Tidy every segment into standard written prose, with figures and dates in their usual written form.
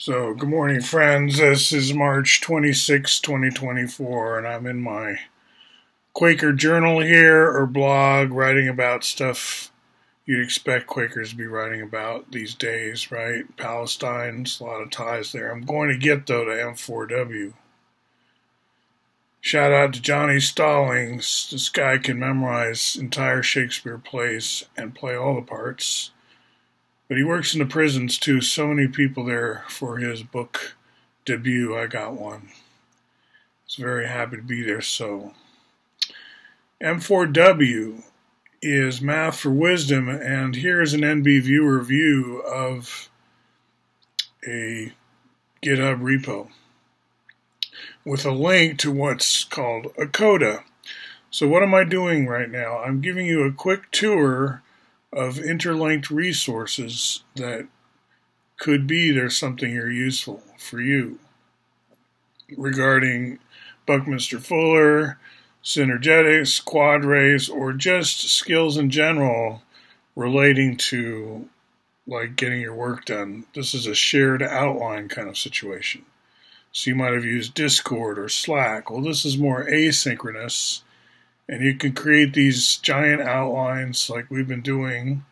So, good morning, friends. This is March 26, 2024, and I'm in my Quaker journal here, or blog, writing about stuff you'd expect Quakers to be writing about these days, right? Palestine's a lot of ties there. I'm going to get, though, to M4W. Shout out to Johnny Stallings. This guy can memorize entire Shakespeare plays and play all the parts. But he works in the prisons too. So many people there for his book debut. I got one. I was very happy to be there. So M4W is Math for Wisdom, and here's an NB viewer view of a GitHub repo with a link to what's called a coda. So what am I doing right now? I'm giving you a quick tour of interlinked resources that could be there's something here useful for you regarding Buckminster Fuller, synergetics, quad rays, or just skills in general relating to like getting your work done. This is a shared outline kind of situation. So you might have used Discord or Slack. Well, this is more asynchronous. And you can create these giant outlines like we've been doing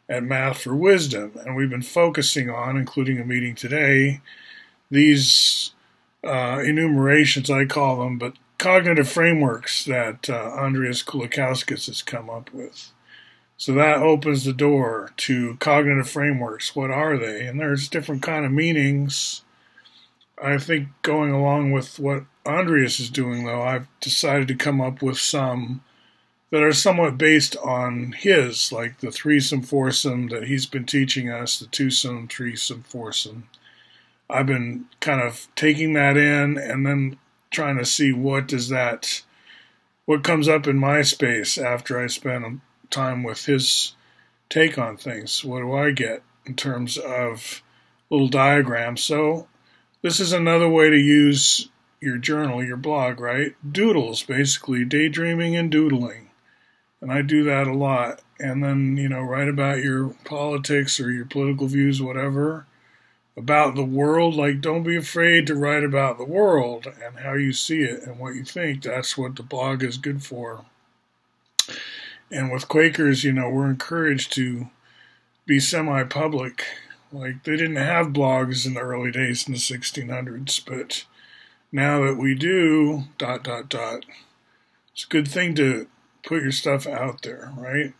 at Math for Wisdom. And we've been focusing on, including a meeting today, these enumerations, I call them, but cognitive frameworks that Andreas Kulakowskis has come up with. So that opens the door to cognitive frameworks. What are they? And there's different kind of meanings. I think going along with what Andreas is doing, though, I've decided to come up with some that are somewhat based on his, like the threesome, foursome that he's been teaching us, the twosome, threesome, foursome. I've been kind of taking that in and then trying to see what comes up in my space after I spend time with his take on things. What do I get in terms of little diagrams? So this is another way to use your journal, your blog, right? Doodles, basically, daydreaming and doodling. And I do that a lot. And then, write about your politics or your political views, whatever, about the world. Like, don't be afraid to write about the world and how you see it and what you think. That's what the blog is good for. And with Quakers, we're encouraged to be semi-public. Like, they didn't have blogs in the early days in the 1600s, but now that we do, it's a good thing to put your stuff out there, right?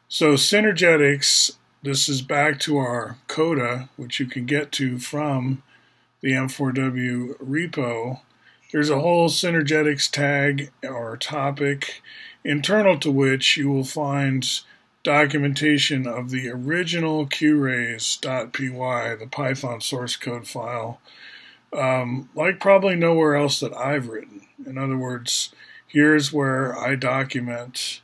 So synergetics, this is back to our coda, which you can get to from the M4W repo. There's a whole synergetics tag or topic, internal to which you will find documentation of the original QRays.py, the Python source code file, like probably nowhere else that I've written. In other words, here's where I document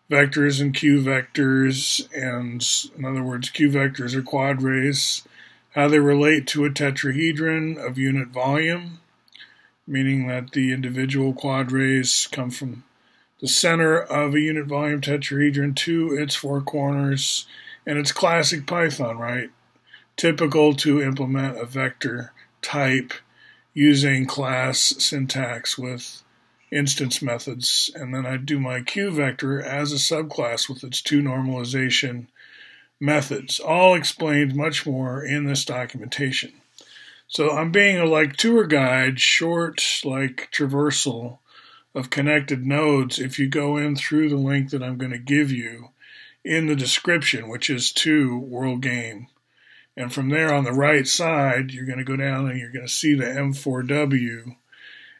vectors and Q vectors, and in other words, Q vectors are quad rays, how they relate to a tetrahedron of unit volume, meaning that the individual quad rays come from the center of a unit volume tetrahedron to its four corners, and it's classic Python, right? Typical to implement a vector type using class syntax with instance methods, and then I do my Q vector as a subclass with its two normalization methods, all explained much more in this documentation. So I'm being a tour guide, short traversal of connected nodes if you go in through the link that I'm going to give you in the description, which is to World Game. And from there on the right side, you're going to go down and you're going to see the M4W,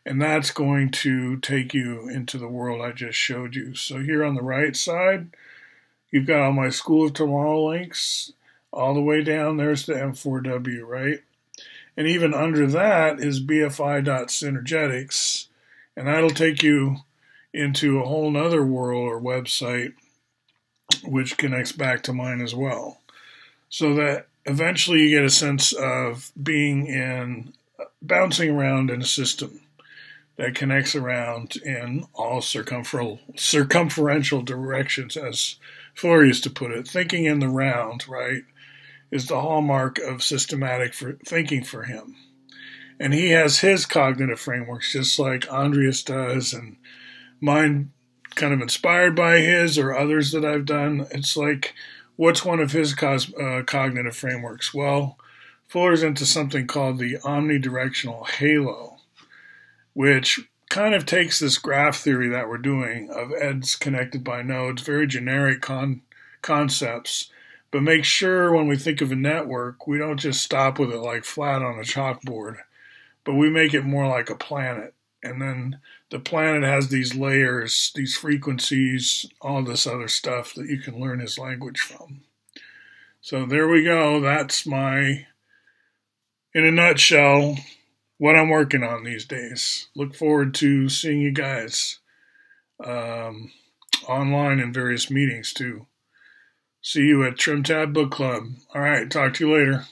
and that's going to take you into the world I just showed you. So here on the right side, you've got all my School of Tomorrow links. All the way down, there's the M4W, right? And even under that is bfi.synergetics. And that'll take you into a whole nother world or website, which connects back to mine as well. So that eventually you get a sense of bouncing around in a system that connects around in all circumferential directions, as Fuller used to put it, thinking in the round, right? is the hallmark of systematic thinking for him. And he has his cognitive frameworks, just like Andreas does, and mine kind of inspired by his or others that I've done. It's like, what's one of his cognitive frameworks? Well, Fuller's into something called the omnidirectional halo, which kind of takes this graph theory that we're doing of eds connected by nodes, very generic concepts, but make sure when we think of a network, we don't just stop with it like flat on a chalkboard, but we make it more like a planet. And then the planet has these layers, these frequencies, all this other stuff that you can learn his language from. So there we go. That's in a nutshell, what I'm working on these days. Look forward to seeing you guys online in various meetings too. See you at Trim Tab Book Club. All right, talk to you later.